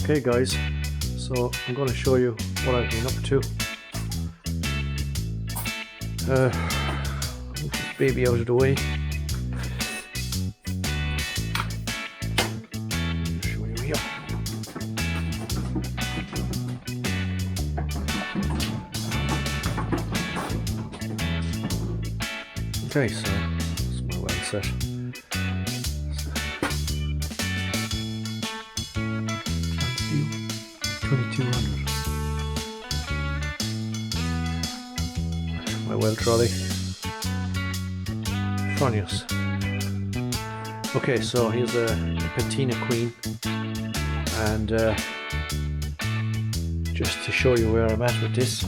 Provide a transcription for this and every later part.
Okay guys, so I'm going to show you what I've been up to. Get this baby out of the way. Show you here. Okay, so it's my well set. 2200. My well trolley. Funniest. Okay, so here's a patina queen, and just to show you where I'm at with this.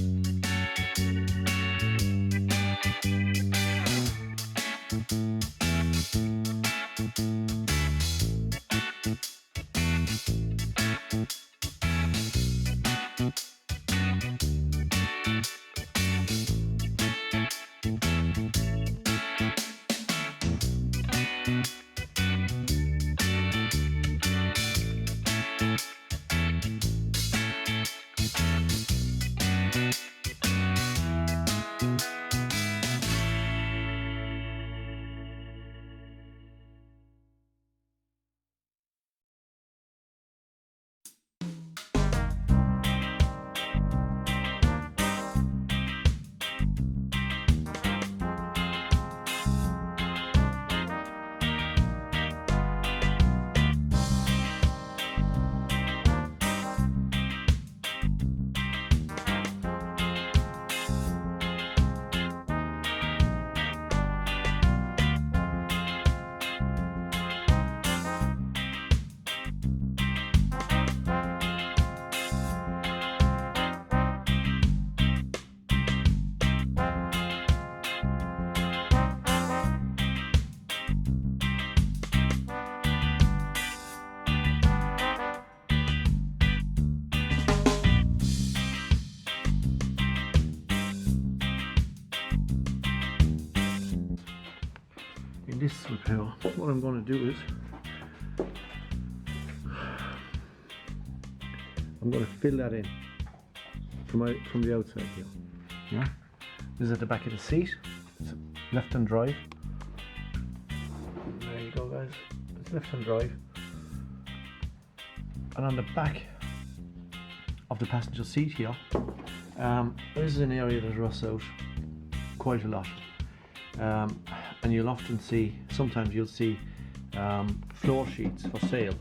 In this repair, what I'm going to do is I'm going to fill that in from the outside here. Yeah, this is at the back of the seat. It's left-hand drive. There you go, guys. It's left-hand drive, and on the back of the passenger seat here, this is an area that rusts out quite a lot. And you'll often see, sometimes you'll see floor sheets for sale,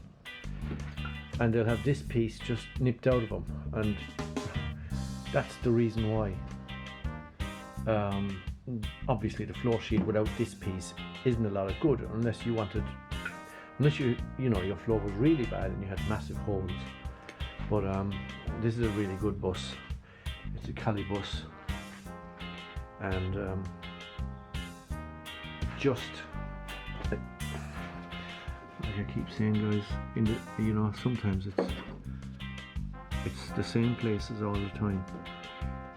and they'll have this piece just nipped out of them, and that's the reason why. Obviously the floor sheet without this piece isn't a lot of good, unless you know your floor was really bad and you had massive holes. But this is a really good bus. It's a Cali bus, and just like I keep saying, guys, sometimes it's the same places all the time,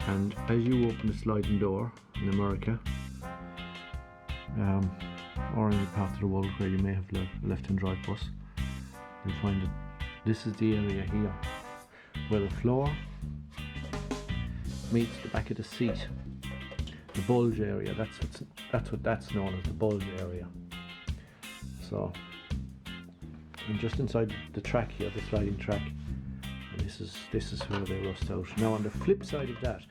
and as you open a sliding door in America, or any part of the world where you may have a left-hand drive bus, you'll find that this is the area here where the floor meets the back of the seat. The bulge area, that's what that's known as, the bulge area. So I'm just inside the track here, the sliding track, and this is where they rust out. Now on the flip side of that,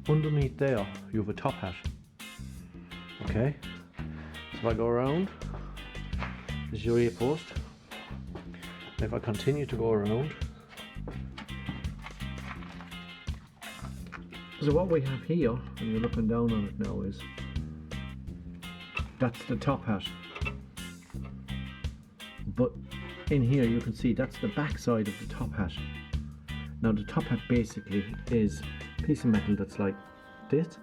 underneath there you have a top hat. Okay, so if I go around, this is your ear post, and if I continue to go around, so what we have here, and you're looking down on it now, is that's the top hat. But in here you can see that's the back side of the top hat. Now the top hat basically is a piece of metal that's like this,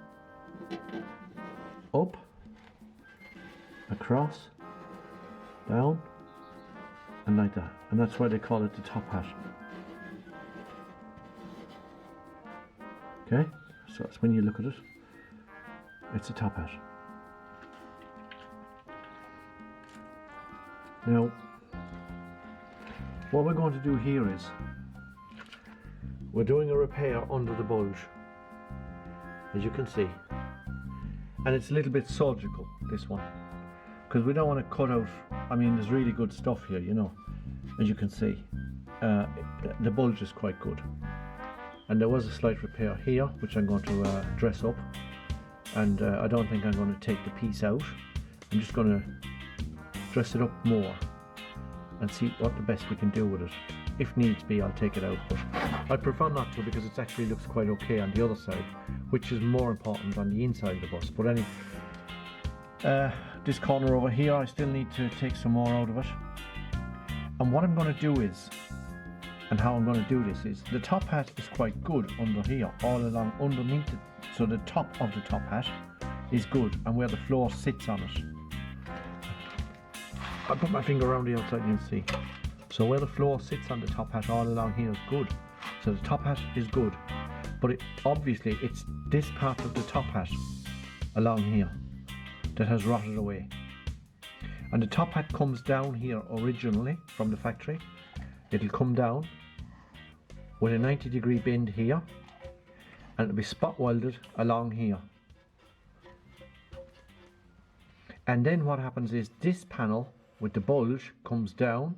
up, across, down, and like that. And that's why they call it the top hat. Okay? So that's when you look at it, it's a top hat. Now, What we're going to do here is we're doing a repair under the bulge, as you can see, and it's a little bit surgical, this one, because we don't want to cut out. I mean, there's really good stuff here, you know, as you can see. The bulge is quite good, and there was a slight repair here which I'm going to dress up, and I don't think I'm going to take the piece out. I'm just going to dress it up more and see what the best we can do with it. If needs be, I'll take it out, but I prefer not to, because it actually looks quite okay on the other side, which is more important on the inside of the bus. But anyway, this corner over here, I still need to take some more out of it. And what I'm going to do is, and how I'm going to do this is, the top hat is quite good under here, all along underneath it. So the top of the top hat is good, and where the floor sits on it. I'll put my finger around the outside and you'll see. So where the floor sits on the top hat all along here is good. So the top hat is good. But obviously it's this part of the top hat along here that has rotted away. And the top hat comes down here originally from the factory. It'll come down with a 90-degree bend here, and it'll be spot welded along here. And then what happens is this panel with the bulge comes down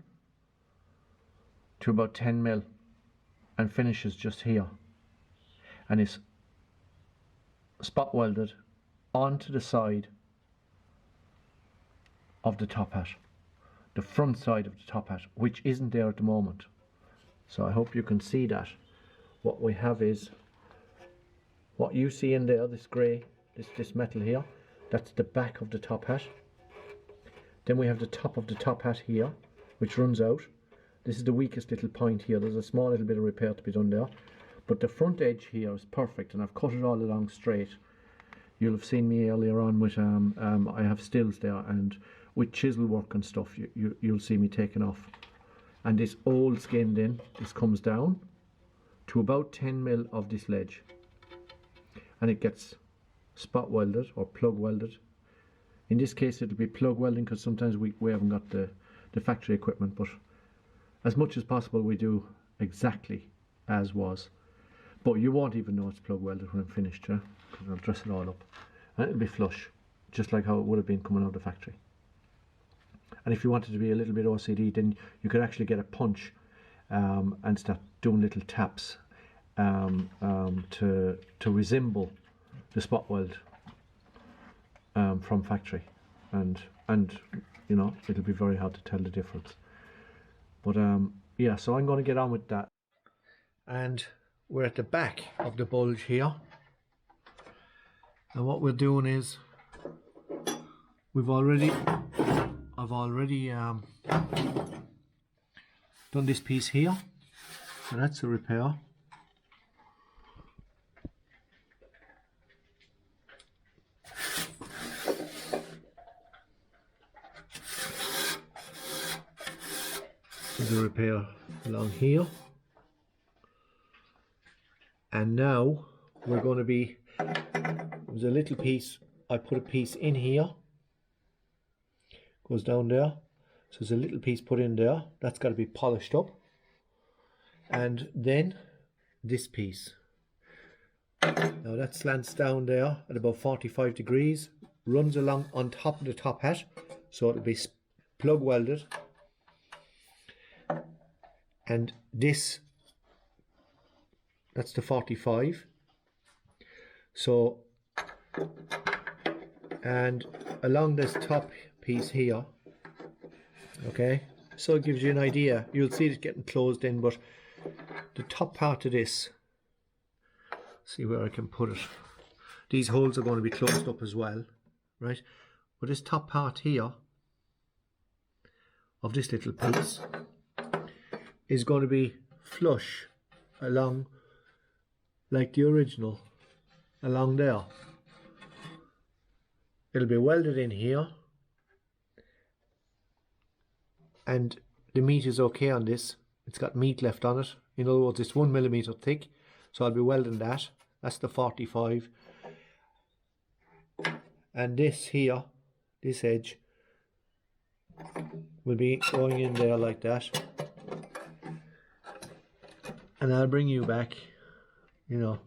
to about 10 mil and finishes just here, and is spot welded onto the side of the top hat, the front side of the top hat, which isn't there at the moment. So I hope you can see that. What we have is what you see in there, this grey, this metal here, that's the back of the top hat. Then we have the top of the top hat here, which runs out. This is the weakest little point here. There's a small little bit of repair to be done there, but the front edge here is perfect, and I've cut it all along straight. You'll have seen me earlier on with I have stills there, and with chisel work and stuff, you'll see me taking off. And this old skin, then this comes down to about 10 mil of this ledge, and it gets spot welded or plug welded. In this case it'll be plug welding, because sometimes we haven't got the factory equipment, but as much as possible we do exactly as was. But you won't even know it's plug welded when I'm finished, because I'll dress it all up, and it'll be flush, just like how it would have been coming out of the factory. And if you wanted to be a little bit OCD, then you could actually get a punch and start doing little taps to resemble the spot weld from factory, and you know, it'll be very hard to tell the difference. But yeah, so I'm going to get on with that. And we're at the back of the bulge here, and what we're doing is I've already done this piece here, so that's a repair. There's a repair along here, and now we're going to be, there's a little piece, I put a piece in here, goes down there, so there's a little piece put in there, that's got to be polished up, and then this piece, now that slants down there at about 45 degrees, runs along on top of the top hat, so it'll be plug welded. And this, that's the 45. So, and along this top piece here, okay, so it gives you an idea. You'll see it getting closed in, but the top part of this, see where I can put it. These holes are going to be closed up as well, right? But this top part here of this little piece is going to be flush along, like the original, along there. It'll be welded in here, and the meat is okay on this. It's got meat left on it. In other words, it's 1 millimeter thick, so I'll be welding that. That's the 45. And this here, this edge, will be going in there like that. and I'll bring you back, you know,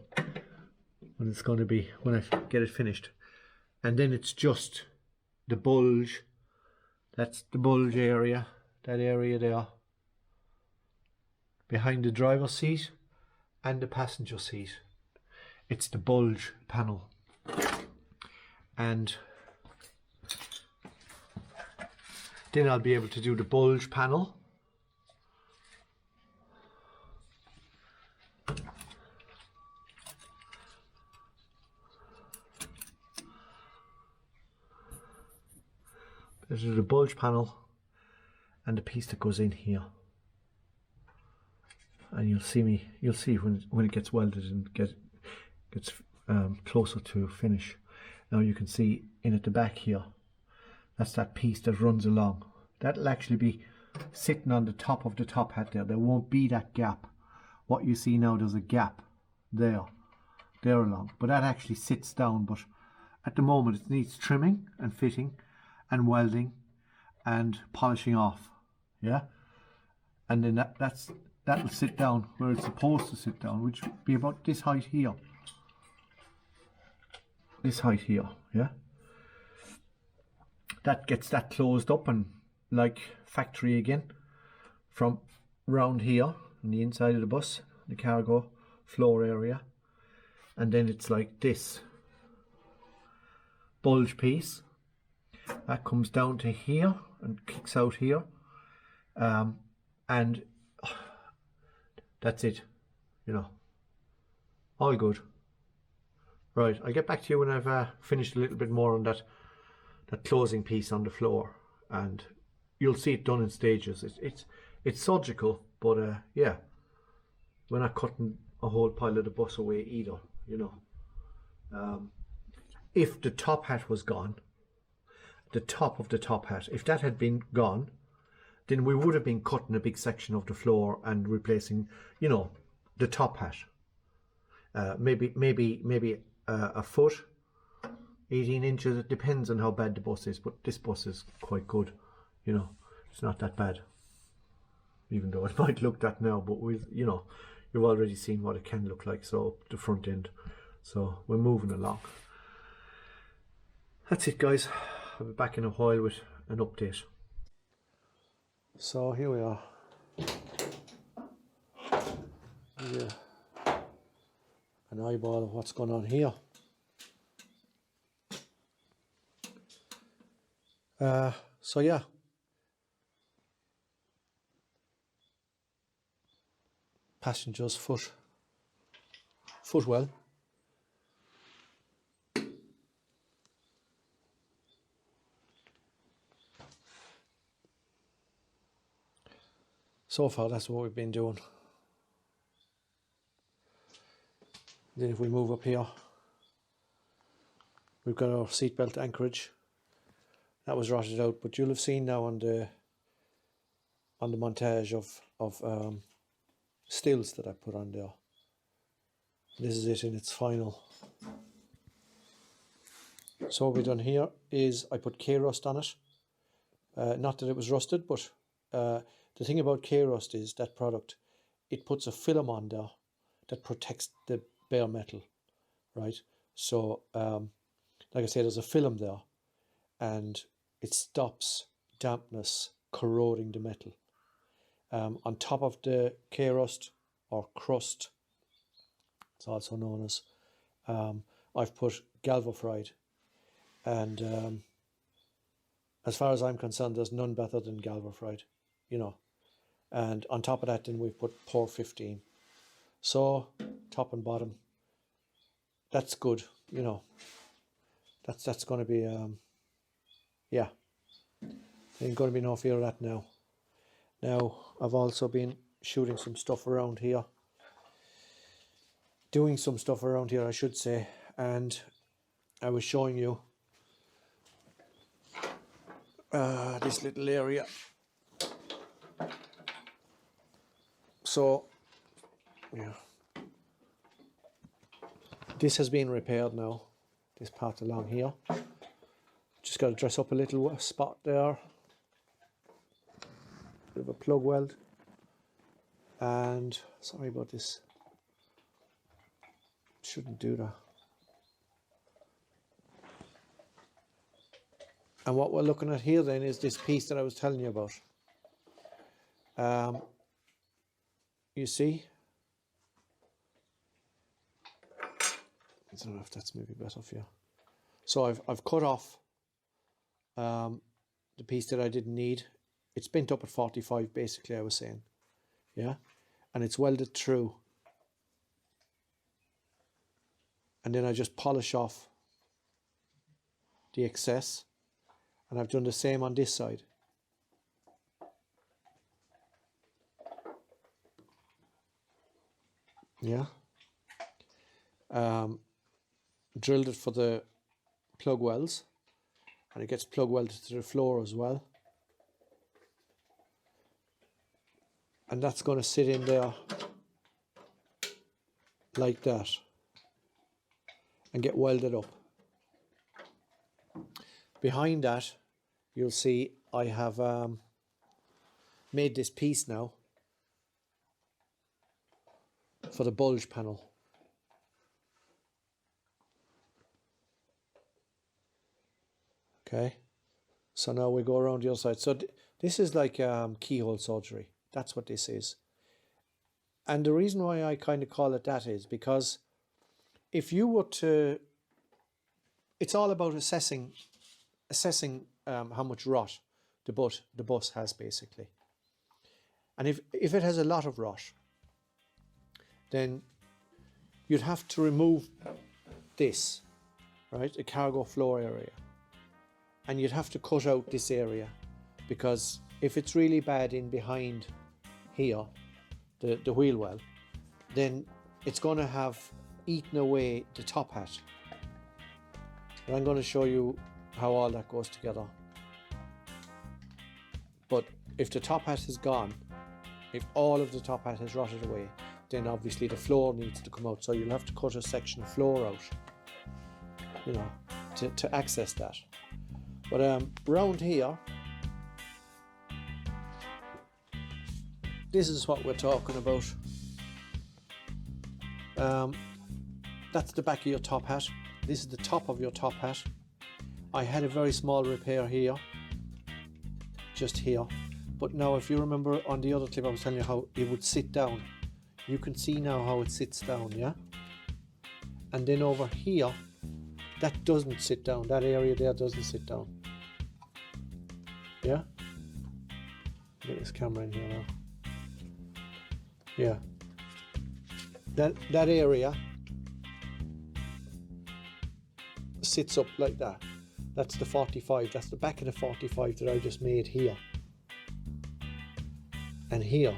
when it's going to be, when I get it finished. And then it's just the bulge. That's the bulge area, that area there, behind the driver's seat and the passenger seat. It's the bulge panel. And then I'll be able to do the bulge panel. This is the bulge panel and the piece that goes in here. And you'll see when it gets welded and gets closer to finish. Now you can see in at the back here, that's that piece that runs along. That'll actually be sitting on the top of the top hat there. There won't be that gap. What you see now, there's a gap there along, but that actually sits down. But at the moment it needs trimming and fitting and welding and polishing off, yeah. And then that'll sit down where it's supposed to sit down, which would be about this height here. This height here, yeah. That gets that closed up and like factory again from round here on the inside of the bus, the cargo floor area. And then it's like this bulge piece that comes down to here and kicks out here, and that's it, you know, all good. Right, I'll get back to you when I've finished a little bit more on that closing piece on the floor, and you'll see it done in stages. It's surgical, but yeah, we're not cutting a whole pile of the bus away either, you know. If the top hat was gone, the top of the top hat, if that had been gone, then we would have been cutting a big section of the floor and replacing, you know, the top hat. Maybe a foot, 18 inches. It depends on how bad the bus is, but this bus is quite good, you know. It's not that bad, even though it might look that now, but with, you know, you've already seen what it can look like. So the front end, so we're moving along. That's it, guys. I'll be back in a while with an update. So here we are. Yeah. An eyeball of what's going on here. So yeah. Passenger's footwell. So far, that's what we've been doing. Then if we move up here, we've got our seatbelt anchorage. That was rotted out, but you'll have seen now on the montage of stills that I put on there. This is it in its final. So what we've done here is I put K-rust on it. Not that it was rusted, but the thing about K-rust is that product, it puts a film on there that protects the bare metal, right? So, like I said, there's a film there, and it stops dampness corroding the metal. On top of the K-rust, or crust, it's also known as, I've put Galvafride, and as far as I'm concerned, there's none better than Galvafride, you know. And on top of that, then we've put Por 15. So top and bottom, that's good, you know. That's going to be yeah. There ain't going to be no fear of that now. Now I've also been shooting some stuff around here, doing some stuff around here, I should say, and I was showing you this little area. So, yeah, this has been repaired now, this part along here. Just got to dress up a little spot there. Bit of a plug weld. And sorry about this, shouldn't do that. And what we're looking at here then is this piece that I was telling you about. You see? I don't know if that's maybe better for you. So I've cut off the piece that I didn't need. It's bent up at 45 basically, I was saying. Yeah? And it's welded through. And then I just polish off the excess. And I've done the same on this side. Yeah. Drilled it for the plug welds. And it gets plug welded to the floor as well. And that's going to sit in there like that. And get welded up. Behind that, you'll see I have made this piece now for the bulge panel. Okay, so now we go around the other side. So this is like keyhole surgery. That's what this is. And the reason why I kind of call it that is because if you were to, it's all about assessing how much rot the bus has basically. And if it has a lot of rot, then you'd have to remove this, right, the cargo floor area. And you'd have to cut out this area because if it's really bad in behind here, the wheel well, then it's going to have eaten away the top hat. And I'm going to show you how all that goes together. But if the top hat is gone, if all of the top hat has rotted away, then obviously the floor needs to come out. So you'll have to cut a section of floor out, you know, to access that. But round here, this is what we're talking about. That's the back of your top hat. This is the top of your top hat. I had a very small repair here, just here. But now if you remember on the other clip I was telling you how it would sit down. You can see now how it sits down, yeah? And then over here, that doesn't sit down. That area there doesn't sit down. Yeah? Get this camera in here now. Yeah. That area sits up like that. That's the 45. That's the back of the 45 that I just made here. And here.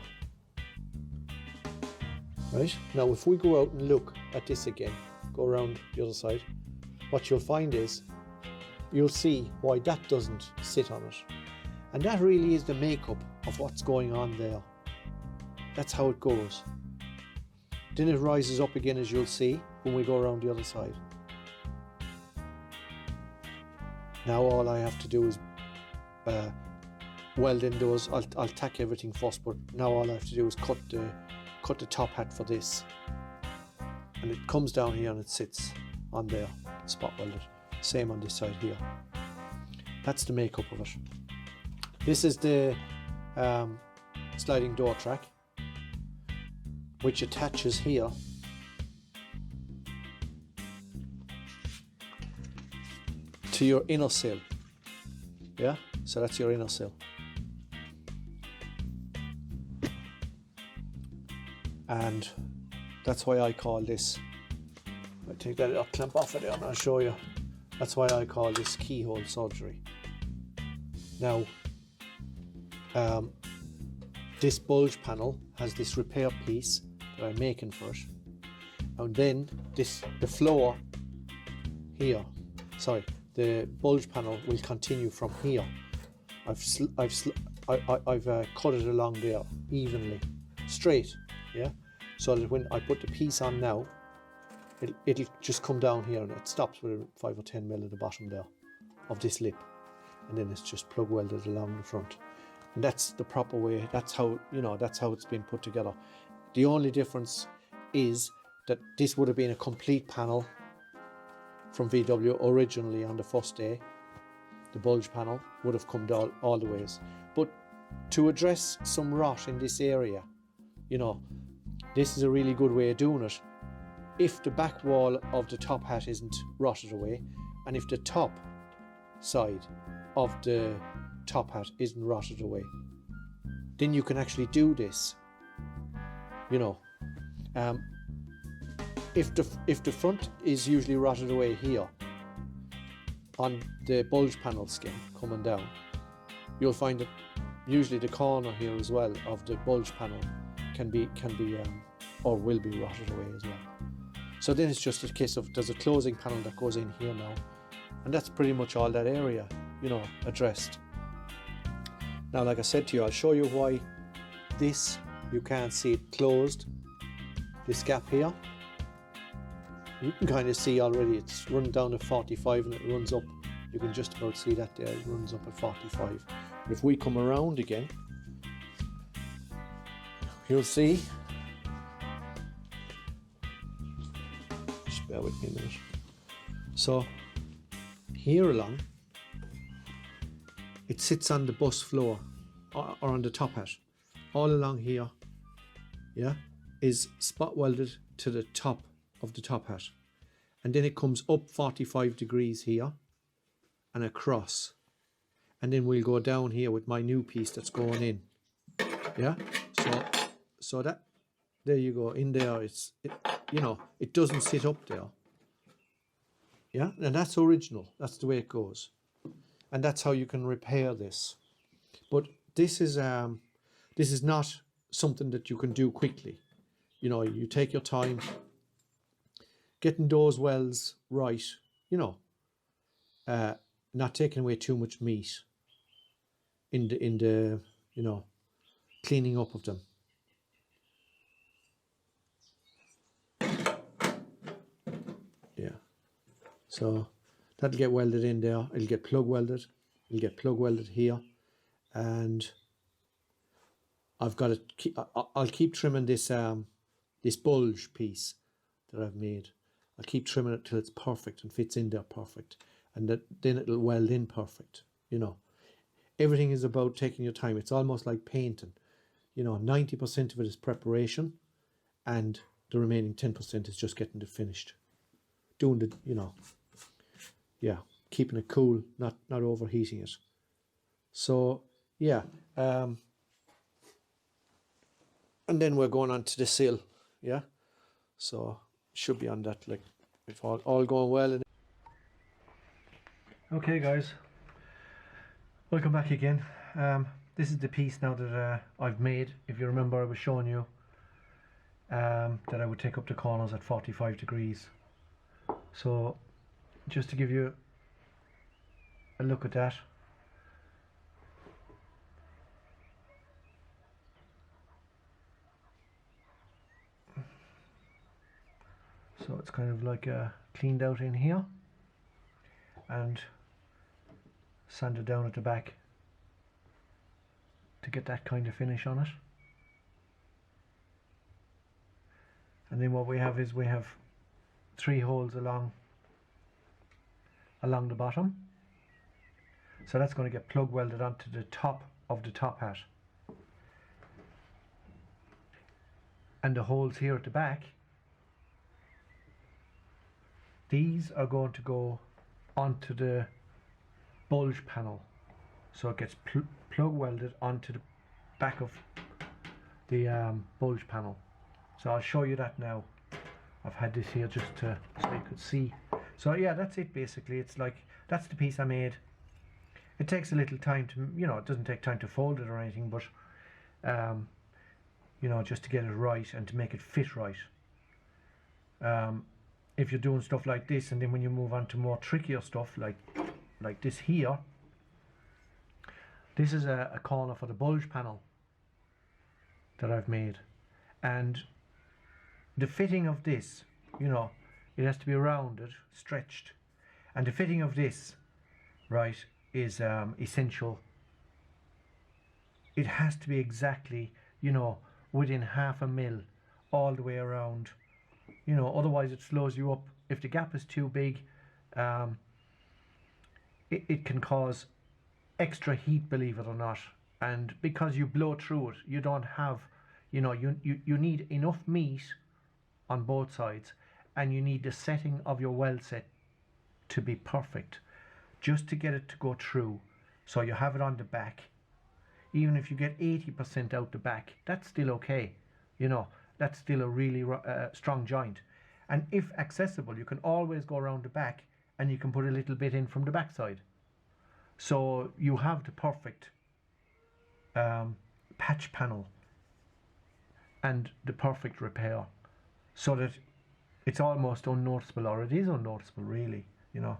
Right? Now if we go out and look at this again, go around the other side, what you'll find is, you'll see why that doesn't sit on it. And that really is the makeup of what's going on there. That's how it goes. Then it rises up again, as you'll see when we go around the other side. Now all I have to do is weld in those. I'll tack everything first, but now all I have to do is cut the top hat for this. And it comes down here and it sits on there, spot welded. Same on this side here. That's the makeup of it. This is the sliding door track, which attaches here to your inner sill. Yeah, so that's your inner sill. And that's why I call this, I take that, I'll clamp off of there and I'll show you. That's why I call this keyhole surgery. Now, this bulge panel has this repair piece that I'm making for it, and then the floor here, sorry, the bulge panel will continue from here. I've cut it along there evenly, straight, yeah, so that when I put the piece on now, it'll just come down here and it stops with 5 or 10 mil at the bottom there of this lip, and then it's just plug welded along the front. And that's the proper way. That's how, you know, that's how it's been put together. The only difference is that this would have been a complete panel from VW originally on the first day. The bulge panel would have come all the ways. But to address some rot in this area, you know, this is a really good way of doing it. If the back wall of the top hat isn't rotted away, and if the top side of the top hat isn't rotted away, then you can actually do this, you know. If the front is usually rotted away here on the bulge panel skin coming down, you'll find that usually the corner here as well of the bulge panel can be or will be rotted away as well. So then it's just a case of there's a closing panel that goes in here now, and that's pretty much all that area, you know, addressed. Now, like I said to you, I'll show you why this, you can't see it closed, this gap here. You can kind of see already it's run down to 45 and it runs up. You can just about see that there, it runs up at 45. But if we come around again, you'll see, just bear with me a minute. So here along, it sits on the bus floor or on the top hat. All along here, yeah, is spot welded to the top of the top hat. And then it comes up 45 degrees here and across. And then we'll go down here with my new piece that's going in. Yeah, so that, there you go, in there, you know, it doesn't sit up there. Yeah, and that's original, that's the way it goes. And that's how you can repair this. But this is not something that you can do quickly. You know, you take your time getting those welds right, you know, not taking away too much meat in the you know, cleaning up of them. Yeah, so that'll get welded in there. It'll get plug welded. It'll get plug welded here, and I've got to I'll keep trimming this this bulge piece that I've made. I'll keep trimming it till it's perfect and fits in there perfect, and then it'll weld in perfect. You know, everything is about taking your time. It's almost like painting. You know, 90% of it is preparation, and the remaining 10% is just getting it finished. Doing the, you know, yeah, keeping it cool, not overheating it. So yeah, and then we're going on to the sill. Yeah, so should be on that, like, if all going well. Okay guys, welcome back again. This is the piece now that I've made. If you remember, I was showing you that I would take up the corners at 45 degrees. So just to give you a look at that. So it's kind of like cleaned out in here and sanded down at the back to get that kind of finish on it. And then what we have is we have 3 holes along the bottom. So that's going to get plug welded onto the top of the top hat. And the holes here at the back, these are going to go onto the bulge panel. So it gets plug welded onto the back of the bulge panel. So I'll show you that now. I've had this here just so you could see. So yeah, that's it basically. It's like, that's the piece I made. It takes a little time to, you know, it doesn't take time to fold it or anything, but you know, just to get it right and to make it fit right. If you're doing stuff like this, and then when you move on to more trickier stuff like this here, this is a corner for the bulge panel that I've made, and the fitting of this, you know, it has to be rounded, stretched, and the fitting of this, right, is essential it has to be exactly, you know, within 0.5 mil all the way around, you know, otherwise it slows you up. If the gap is too big, it can cause extra heat, believe it or not, and because you blow through it, you don't have, you know, you need enough meat on both sides, and you need the setting of your weld set to be perfect just to get it to go through. So you have it on the back. Even if you get 80% out the back, that's still okay, you know, that's still a really strong joint. And if accessible, you can always go around the back and you can put a little bit in from the back side. So you have the perfect patch panel and the perfect repair, so that it's almost unnoticeable, or it is unnoticeable really, you know.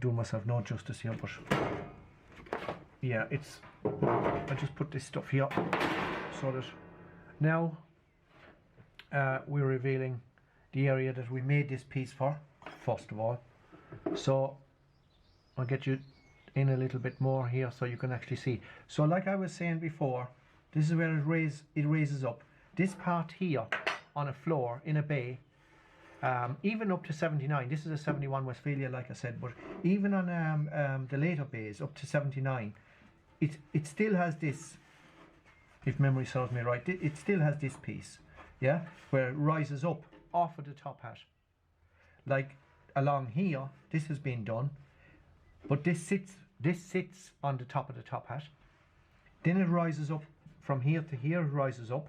Doing myself no justice here, but yeah, it's, I just put this stuff here so that now we're revealing the area that we made this piece for, first of all. So I'll get you in a little bit more here so you can actually see. So like I was saying before, this is where it raises up. This part here on a floor in a bay, even up to 79, this is a 71 Westphalia like I said, but even on the later bays up to 79, it still has this, if memory serves me right, it still has this piece, yeah, where it rises up off of the top hat. Like along here, this has been done, but this sits on the top of the top hat. Then it rises up from here to here, it rises up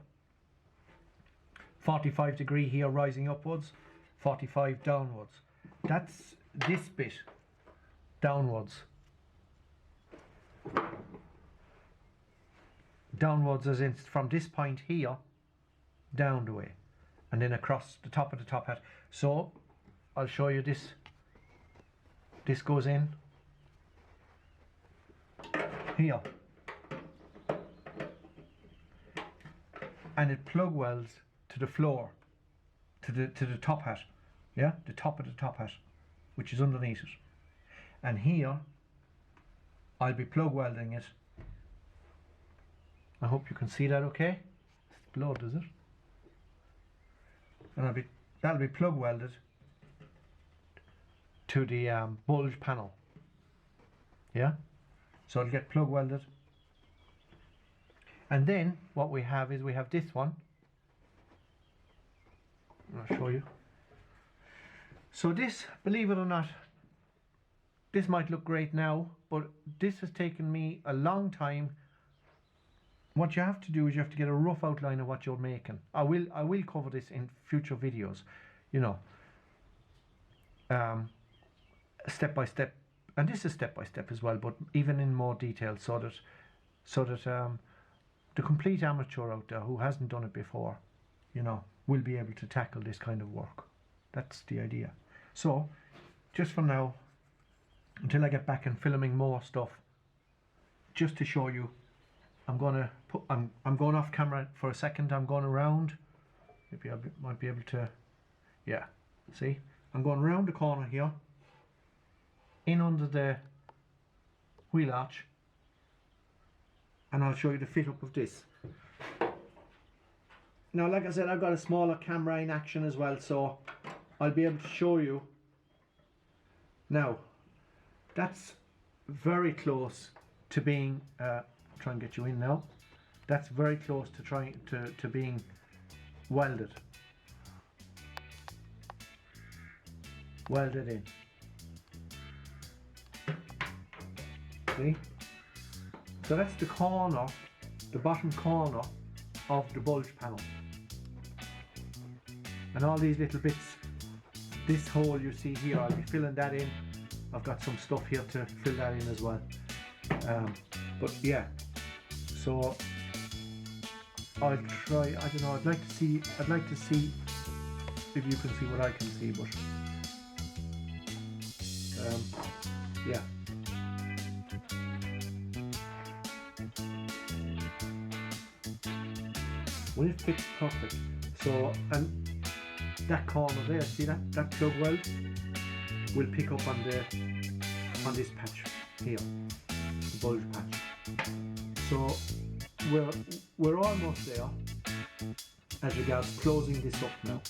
45 degree here, rising upwards, 45 downwards. That's this bit downwards. Downwards as in from this point here down the way, and then across the top of the top hat. So I'll show you this. This goes in here and it plug welds to the floor, to the top hat, yeah, the top of the top hat, which is underneath it. And here I'll be plug welding it. I hope you can see that okay. It's blood, is it? And that'll be plug welded to the bulge panel, yeah. So it'll get plug welded, and then what we have is we have this one. I'll show you. So this, believe it or not, this might look great now, but this has taken me a long time. What you have to do is you have to get a rough outline of what you're making. I will cover this in future videos, you know, step by step, and this is step by step as well, but even in more detail, so that the complete amateur out there who hasn't done it before, you know, will be able to tackle this kind of work. That's the idea. So just for now, until I get back and filming more stuff, just to show you, I'm going off camera for a second. I'm going around. Maybe I might be able to, yeah, see, I'm going around the corner here, in under the wheel arch, and I'll show you the fit up of this. Now, like I said, I've got a smaller camera in action as well, so I'll be able to show you. Now, that's very close to being, try and get you in now. That's very close to trying to being welded. Welded in. See? So that's the corner, the bottom corner of the bulge panel. And all these little bits, this hole you see here, I'll be filling that in. I've got some stuff here to fill that in as well. But yeah, so I'll try, I don't know, I'd like to see if you can see what I can see, but yeah. Well, it fits perfect. So, and that corner there, see that plug weld will pick up on this patch here, the bulge patch. So we're almost there as regards closing this up now.